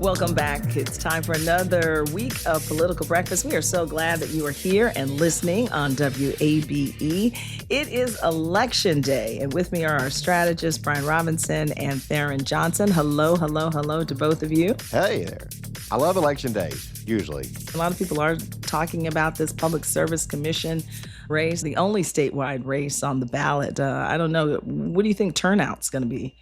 Welcome back. It's time for another week of Political Breakfast. We are so glad that you are here and listening on WABE. It is Election Day, and with me are our strategists, Brian Robinson and Tharon Johnson. Hello to both of you. Hey there. I love Election Day, usually. A lot of people are talking about this Public Service Commission race, the only statewide race on the ballot. I don't know. What do you think turnout's going to be?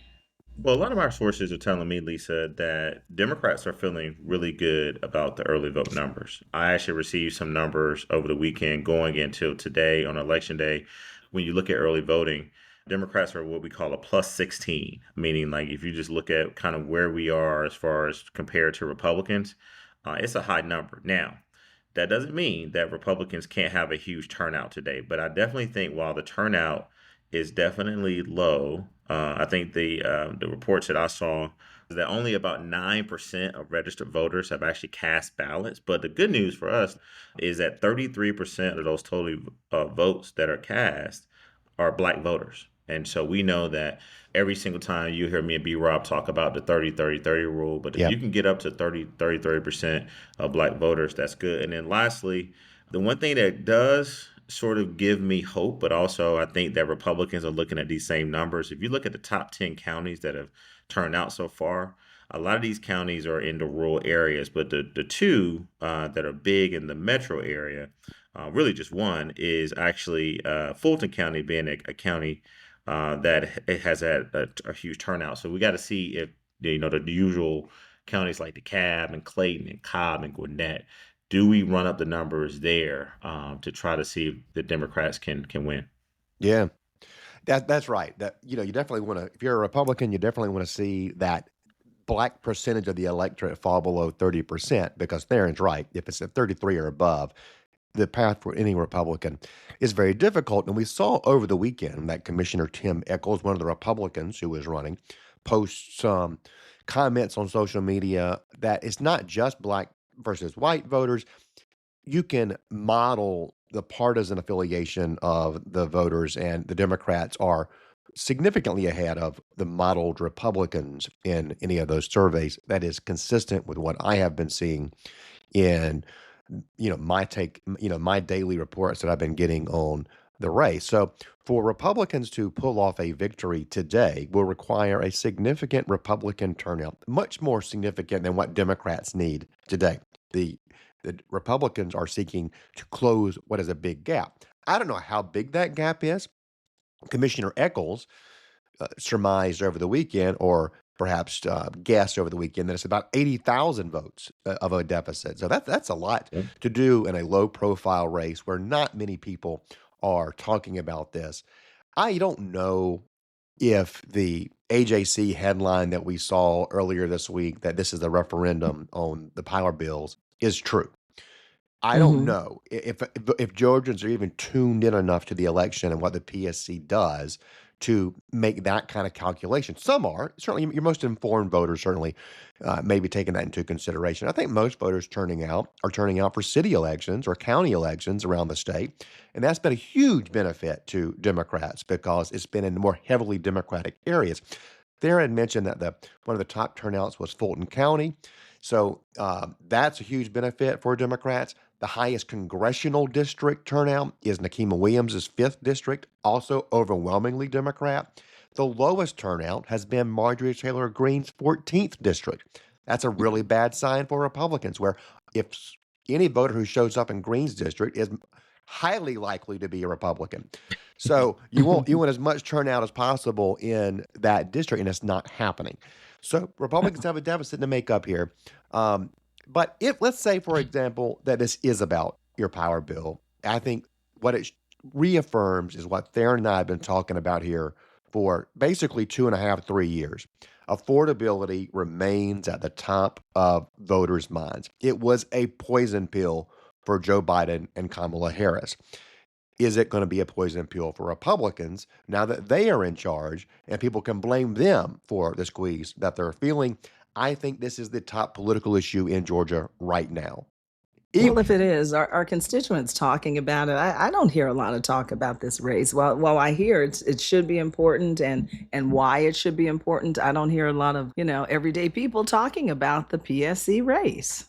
Well, a lot of our sources are telling me, Lisa, that Democrats are feeling really good about the early vote numbers. I actually received some numbers over the weekend going into today on Election Day. When you look at early voting, Democrats are what we call a plus 16, meaning like if you just look at kind of where we are as far as compared to Republicans, it's a high number. Now, that doesn't mean that Republicans can't have a huge turnout today, but I definitely think while the turnout is definitely low, I think the reports that I saw is that only about 9% of registered voters have actually cast ballots. But the good news for us is that 33% of those total votes that are cast are Black voters. And so we know that every single time you hear me and B-Rob talk about the 30-30-30 rule, but if you can get up to 30% of Black voters, that's good. And then lastly, the one thing that does sort of give me hope, but also I think that Republicans are looking at these same numbers. If you look at the top 10 counties that have turned out so far, a lot of these counties are in the rural areas, but the two that are big in the metro area, really just one, is actually Fulton County being a county that it has had a huge turnout. So we got to see if, the usual counties like DeKalb and Clayton and Cobb and Gwinnett, do we run up the numbers there to try to see if the Democrats can win? Yeah, that's right. That you definitely want to. If you're a Republican, you definitely want to see that Black percentage of the electorate fall below 30%. Because Theron's right. If it's at 33 or above, the path for any Republican is very difficult. And we saw over the weekend that Commissioner Tim Echols, one of the Republicans who was running, post some comments on social media that it's not just Black versus white voters. You can model the partisan affiliation of the voters, and the Democrats are significantly ahead of the modeled Republicans in any of those surveys. That is consistent with what I have been seeing in my daily reports that I've been getting on the race. So for Republicans to pull off a victory today will require a significant Republican turnout, much more significant than what Democrats need today. The Republicans are seeking to close what is a big gap. I don't know how big that gap is. Commissioner Echols surmised over the weekend, or perhaps guessed over the weekend, that it's about 80,000 votes of a deficit. So that's a lot to do in a low-profile race where not many people are talking about this. I don't know if the AJC headline that we saw earlier this week, that this is a referendum on the power bills, is true. I don't know if Georgians are even tuned in enough to the election and what the PSC does to make that kind of calculation. Some are. Certainly, your most informed voters certainly may be taking that into consideration. I think most voters are turning out for city elections or county elections around the state. And that's been a huge benefit to Democrats because it's been in more heavily Democratic areas. Theron mentioned that one of the top turnouts was Fulton County. So that's a huge benefit for Democrats. The highest congressional district turnout is Nikema Williams' 5th district, also overwhelmingly Democrat. The lowest turnout has been Marjorie Taylor Greene's 14th district. That's a really bad sign for Republicans, where if any voter who shows up in Greene's district is highly likely to be a Republican. So you want as much turnout as possible in that district, and it's not happening. So Republicans have a deficit to make up here. But if, let's say, for example, that this is about your power bill, I think what it reaffirms is what Tharon and I have been talking about here for basically 2.5, 3 years. Affordability remains at the top of voters' minds. It was a poison pill for Joe Biden and Kamala Harris. Is it going to be a poison pill for Republicans now that they are in charge and people can blame them for the squeeze that they're feeling? I think this is the top political issue in Georgia right now. Well, if it is, our constituents talking about it, I don't hear a lot of talk about this race. While I hear it should be important and why it should be important, I don't hear a lot of, everyday people talking about the PSC race.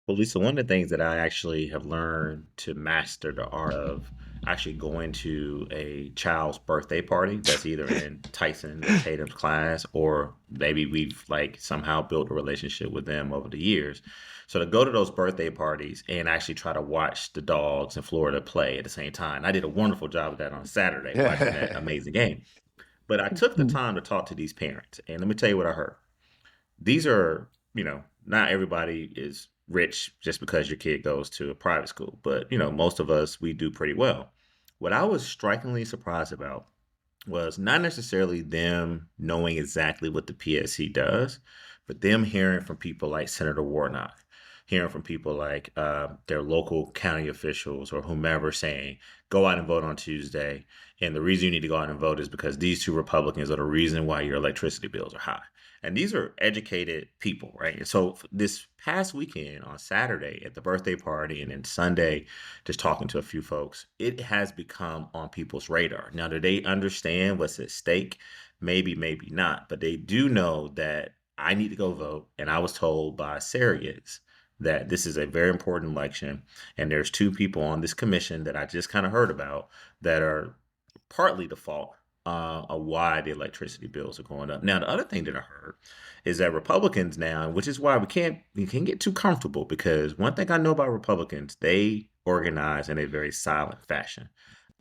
Well, Lisa, one of the things that I actually have learned to master the art of actually going to a child's birthday party that's either in Tyson or Tatum's class, or maybe we've like somehow built a relationship with them over the years. So to go to those birthday parties and actually try to watch the dogs in Florida play at the same time. I did a wonderful job of that on Saturday, watching that amazing game. But I took the time to talk to these parents, and let me tell you what I heard. These are, not everybody is rich just because your kid goes to a private school, but most of us, we do pretty well. What I was strikingly surprised about was not necessarily them knowing exactly what the PSC does, but them hearing from people like Senator Warnock, hearing from people like their local county officials or whomever saying, go out and vote on Tuesday. And the reason you need to go out and vote is because these two Republicans are the reason why your electricity bills are high. And these are educated people, right? And so this past weekend on Saturday at the birthday party and then Sunday, just talking to a few folks, it has become on people's radar. Now, do they understand what's at stake? Maybe, maybe not. But they do know that I need to go vote. And I was told by surrogates that this is a very important election. And there's two people on this commission that I just kind of heard about that are partly the fault of why the electricity bills are going up. Now, the other thing that I heard is that Republicans now, which is why we can't get too comfortable, because one thing I know about Republicans, they organize in a very silent fashion.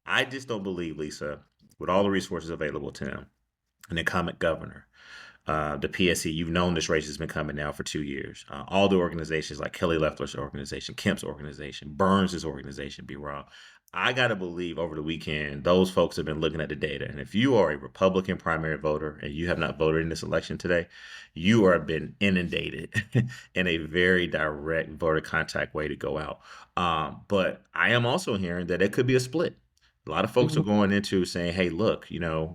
I just don't believe, Lisa, with all the resources available to them, an incumbent governor, the PSC, you've known this race has been coming now for 2 years. All the organizations like Kelly Loeffler's organization, Kemp's organization, Burns's organization, B. Rob. I got to believe over the weekend, those folks have been looking at the data. And if you are a Republican primary voter and you have not voted in this election today, you are been inundated in a very direct voter contact way to go out. But I am also hearing that it could be a split. A lot of folks are going into saying, hey, look,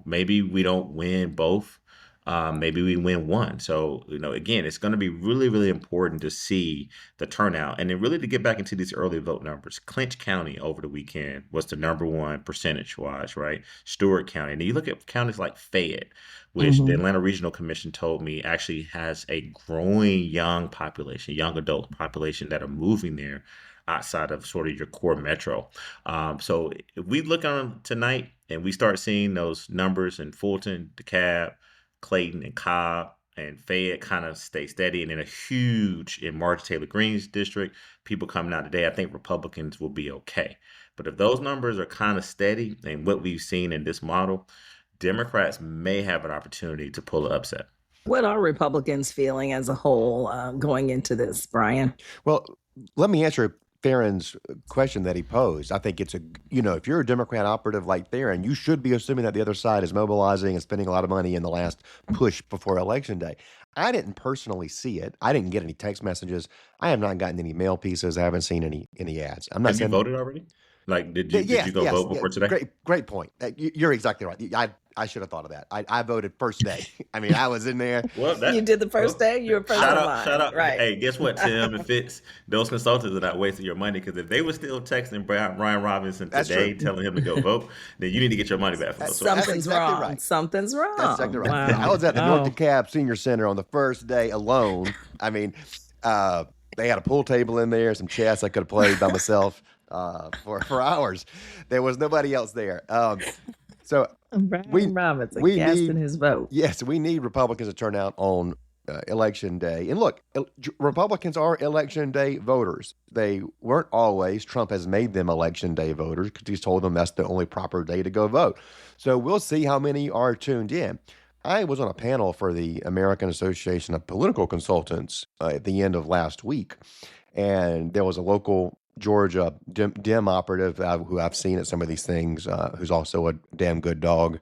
maybe we don't win both. Maybe we win one. So, again, it's going to be really, really important to see the turnout. And then really to get back into these early vote numbers. Clinch County over the weekend was the number one percentage-wise, right? Stewart County. And you look at counties like Fayette, which the Atlanta Regional Commission told me actually has a growing young population, young adult population that are moving there outside of sort of your core metro. So if we look on tonight and we start seeing those numbers in Fulton, DeKalb, Clayton and Cobb and Fayette kind of stay steady, and then a huge in Marjorie Taylor Greene's district, people coming out today, I think Republicans will be okay. But if those numbers are kind of steady and what we've seen in this model, Democrats may have an opportunity to pull an upset. What are Republicans feeling as a whole going into this, Brian? Well, let me answer Tharon's question that he posed. I think it's if you're a Democrat operative like Tharon, you should be assuming that the other side is mobilizing and spending a lot of money in the last push before Election Day. I didn't personally see it. I didn't get any text messages. I have not gotten any mail pieces. I haven't seen any ads. I'm not Have you voted already? Like, did you go vote before today? Great point. You're exactly right. I should have thought of that. I voted first day. I mean, I was in there. Well, you did the first day? You were first in line. Shout out. Right. Hey, guess what, Tim and Fitz? Those consultants are not wasting your money, because if they were still texting Ryan Robinson today telling him to go vote, then you need to get your money back from those. Something's wrong. Right. Something's wrong. That's exactly right. Wow. I was at the North DeKalb Senior Center on the first day alone. I mean, they had a pool table in there, some chess I could have played by myself for hours. There was nobody else there. So Brian Robinson casting his vote. Yes, we need Republicans to turn out on Election Day. And look, Republicans are Election Day voters. They weren't always. Trump has made them Election Day voters because he's told them that's the only proper day to go vote. So we'll see how many are tuned in. I was on a panel for the American Association of Political Consultants at the end of last week, and there was a local Georgia Dem operative who I've seen at some of these things, who's also a damn good dog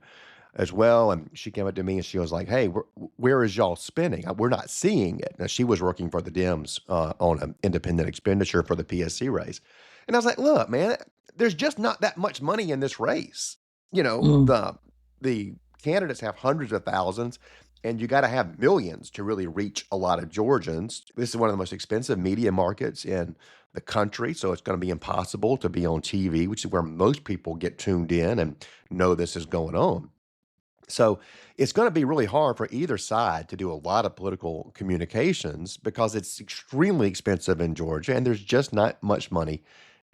as well. And she came up to me and she was like, hey, where is y'all spending? We're not seeing it. Now, she was working for the Dems on an independent expenditure for the PSC race. And I was like, look, man, there's just not that much money in this race. The candidates have hundreds of thousands, and you got to have millions to really reach a lot of Georgians. This is one of the most expensive media markets in the country. So it's going to be impossible to be on TV, which is where most people get tuned in and know this is going on. So it's going to be really hard for either side to do a lot of political communications because it's extremely expensive in Georgia and there's just not much money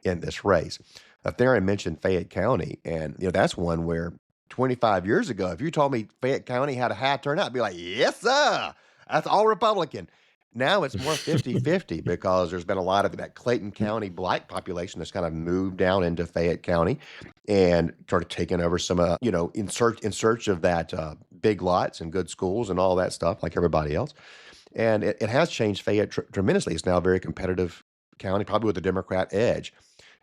in this race. Tharon mentioned Fayette County, and that's one where 25 years ago, if you told me Fayette County had a high turnout, I'd be like, yes, sir, that's all Republican. Now it's more 50-50 because there's been a lot of that Clayton County Black population that's kind of moved down into Fayette County and started taking over some, in search of that big lots and good schools and all that stuff like everybody else. And it has changed Fayette tremendously. It's now a very competitive county, probably with a Democrat edge.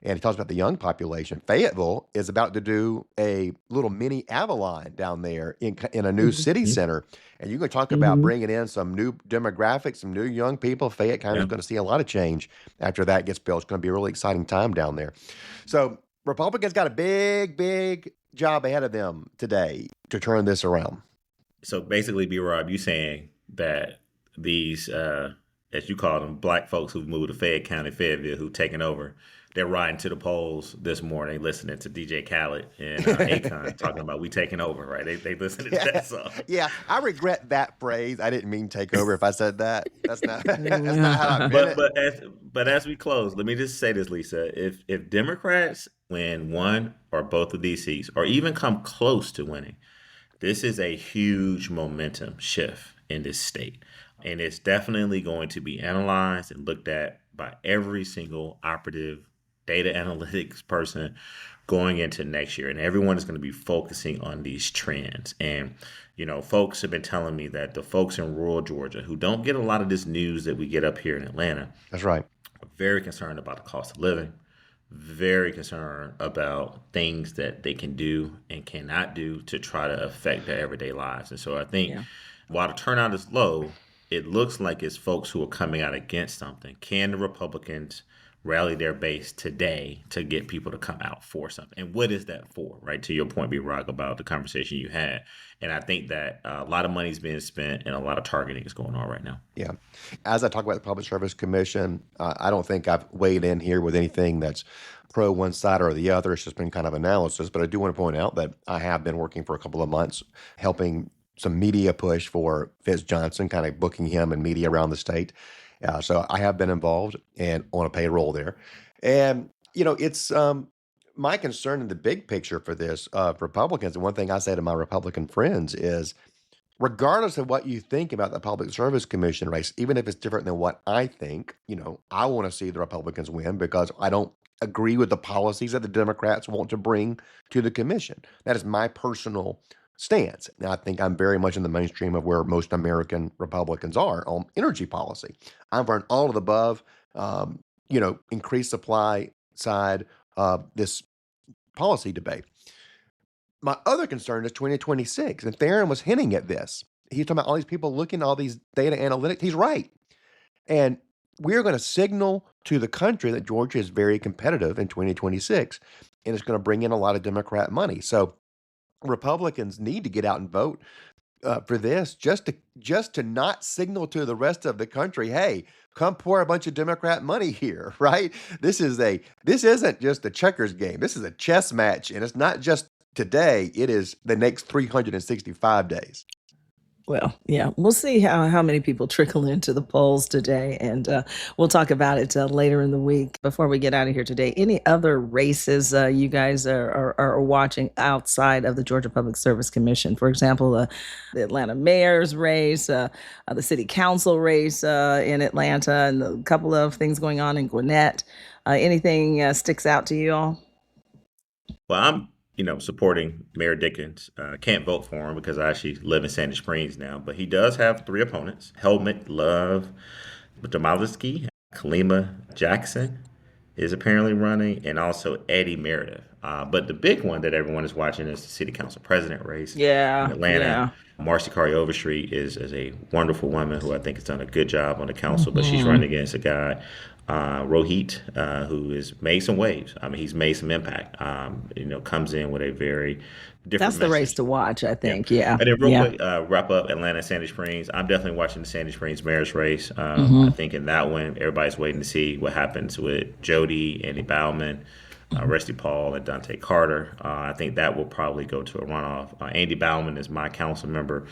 And he talks about the young population. Fayetteville is about to do a little mini Avalon down there in a new city center. And you're going to talk about bringing in some new demographics, some new young people. Fayette County is going to see a lot of change after that gets built. It's going to be a really exciting time down there. So Republicans got a big, big job ahead of them today to turn this around. So basically, B-Rob, you saying that these, as you call them, black folks who've moved to Fayette County, Fayetteville, who've taken over, they're riding to the polls this morning, listening to DJ Khaled and Akon talking about we taking over, right? They listen to that song. Yeah, I regret that phrase. I didn't mean take over if I said that. That's not how I meant it. But as we close, let me just say this, Lisa. If Democrats win one or both of these seats, or even come close to winning, this is a huge momentum shift in this state. And it's definitely going to be analyzed and looked at by every single operative data analytics person going into next year. And everyone is going to be focusing on these trends. And, folks have been telling me that the folks in rural Georgia who don't get a lot of this news that we get up here in Atlanta. That's right. Are very concerned about the cost of living, very concerned about things that they can do and cannot do to try to affect their everyday lives. And so I think while the turnout is low, it looks like it's folks who are coming out against something. Can the Republicans rally their base today to get people to come out for something? And what is that for, right? To your point, B-Rock, about the conversation you had. And I think that a lot of money is being spent and a lot of targeting is going on right now. Yeah. As I talk about the Public Service Commission, I don't think I've weighed in here with anything that's pro one side or the other. It's just been kind of analysis. But I do want to point out that I have been working for a couple of months helping some media push for Fitz Johnson, kind of booking him and media around the state. So I have been involved and on a payroll there. And, it's my concern in the big picture for this Republicans. And one thing I say to my Republican friends is, regardless of what you think about the Public Service Commission race, even if it's different than what I think, I want to see the Republicans win because I don't agree with the policies that the Democrats want to bring to the commission. That is my personal stance. Now, I think I'm very much in the mainstream of where most American Republicans are on energy policy. I'm for an all of the above, increased supply side of this policy debate. My other concern is 2026, and Tharon was hinting at this. He's talking about all these people looking at all these data analytics. He's right. And we're going to signal to the country that Georgia is very competitive in 2026, and it's going to bring in a lot of Democrat money. So Republicans need to get out and vote for this, just to not signal to the rest of the country, hey, come pour a bunch of Democrat money here, right? This isn't just a checkers game. This is a chess match, and it's not just today. It is the next 365 days. Well, yeah, we'll see how many people trickle into the polls today, and we'll talk about it later in the week. Before we get out of here today, any other races you guys are watching outside of the Georgia Public Service Commission? For example, the Atlanta mayor's race, the city council race in Atlanta, and a couple of things going on in Gwinnett. Anything sticks out to you all? Well, I'm supporting Mayor Dickens. Can't vote for him because I actually live in Sandy Springs now, but he does have three opponents: Helmut Love, Domaliski, Kalima Jackson is apparently running, and also Eddie Meredith. But the big one that everyone is watching is the city council president race in Atlanta. Yeah. Marcy Carey Overstreet is a wonderful woman who I think has done a good job on the council, but she's running against a guy, Rohit, who has made some waves. I mean, he's made some impact. Comes in with a very different That's the race message. to watch, I think. Yeah. And then real Yeah. quick, wrap up Atlanta, Sandy Springs. I'm definitely watching the Sandy Springs mayor's race. I Mm-hmm. think in that one, everybody's waiting to see what happens with Jody, Andy Bauman, Rusty Paul, and Dante Carter. I think that will probably go to a runoff. Andy Bauman is my council member.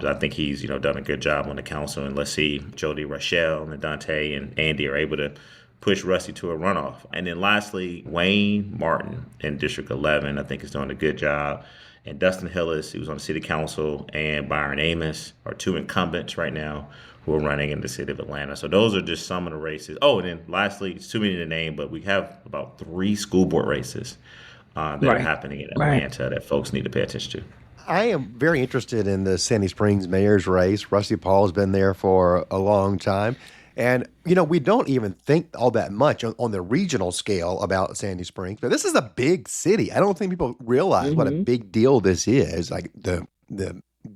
I think he's done a good job on the council. And let's see, Jody, Rochelle, and Dante and Andy are able to push Rusty to a runoff. And then lastly, Wayne Martin in District 11, I think is doing a good job. And Dustin Hillis, who's on the city council, and Byron Amos are two incumbents right now who are running in the city of Atlanta. So those are just some of the races. Oh, and then lastly, it's too many to name, but we have about 3 school board races that are happening in Atlanta that folks need to pay attention to. I am very interested in the Sandy Springs mayor's race. Rusty Paul has been there for a long time. And, we don't even think all that much on the regional scale about Sandy Springs, but this is a big city. I don't think people realize what a big deal this is, like the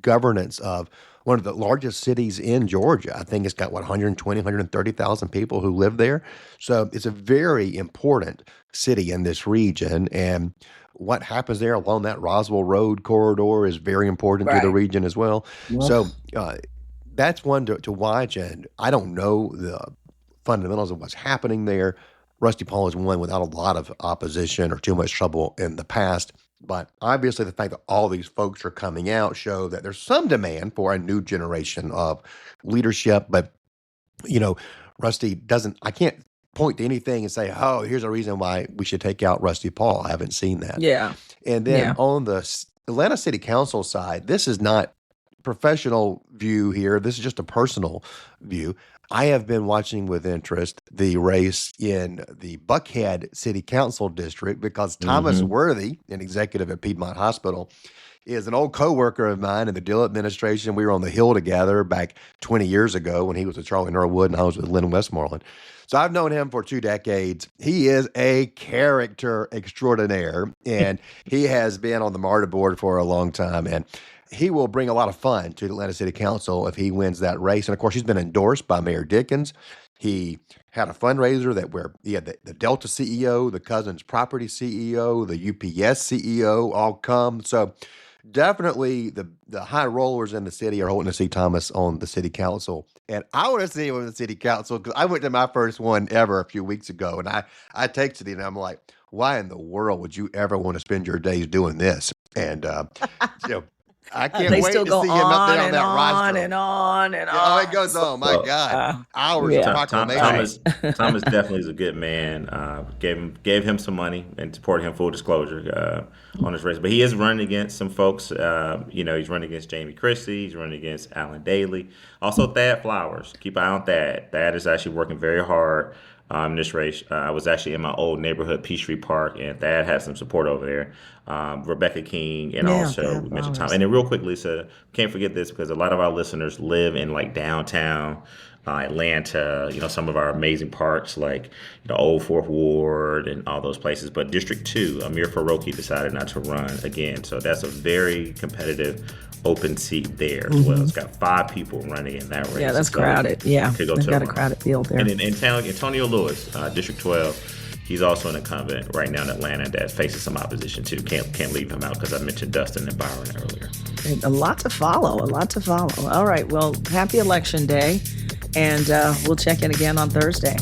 governance of one of the largest cities in Georgia. I think it's got, 120, 130,000 people who live there. So it's a very important city in this region. And what happens there along that Roswell Road corridor is very important to the region as well. Yep. So that's one to watch. And I don't know the fundamentals of what's happening there. Rusty Paul has won without a lot of opposition or too much trouble in the past. But obviously the fact that all these folks are coming out show that there's some demand for a new generation of leadership. But, Rusty I can't point to anything and say, oh, here's a reason why we should take out Rusty Paul. I haven't seen that. Yeah. And then on the Atlanta City Council side, this is not professional view here. This is just a personal view. I have been watching with interest the race in the Buckhead City Council district because Thomas Worthy, an executive at Piedmont Hospital, is an old coworker of mine in the Dill administration. We were on the Hill together back 20 years ago when he was with Charlie Norwood and I was with Lynn Westmoreland. So I've known him for 2 decades. He is a character extraordinaire, and he has been on the MARTA board for a long time. And he will bring a lot of fun to the Atlanta City Council if he wins that race. And of course, he's been endorsed by Mayor Dickens. He had a fundraiser where he had the Delta CEO, the Cousins Property CEO, the UPS CEO all come. So definitely the high rollers in the city are hoping to see Thomas on the city council. And I want to see him on the city council because I went to my first one ever a few weeks ago. And I texted him and I'm like, why in the world would you ever want to spend your days doing this? And, I can't They wait still to go see him up there on and that on roster. and on and Oh, on. it goes on. My God. Hours of proclamation. Thomas definitely is a good man. Gave him some money and supported him, full disclosure, on his race. But he is running against some folks. He's running against Jamie Christie. He's running against Alan Daly. Also, Thad Flowers. Keep an eye on Thad. Thad is actually working very hard in this race. I was actually in my old neighborhood, Peachtree Park, and Thad had some support over there. Rebecca King and also mentioned Tom. And then real quick, Lisa, can't forget this because a lot of our listeners live in like downtown Atlanta, some of our amazing parks like the Old Fourth Ward and all those places. But District 2, Amir Faroqi decided not to run again. So that's a very competitive open seat there as well. It's got 5 people running in that race. Yeah, that's crowded. Yeah, they've got a crowded field there. And then Antonio Lewis, District 12, he's also an incumbent right now in Atlanta that faces some opposition too. Can't leave him out because I mentioned Dustin and Byron earlier. A lot to follow. All right, well, happy Election Day, and we'll check in again on Thursday.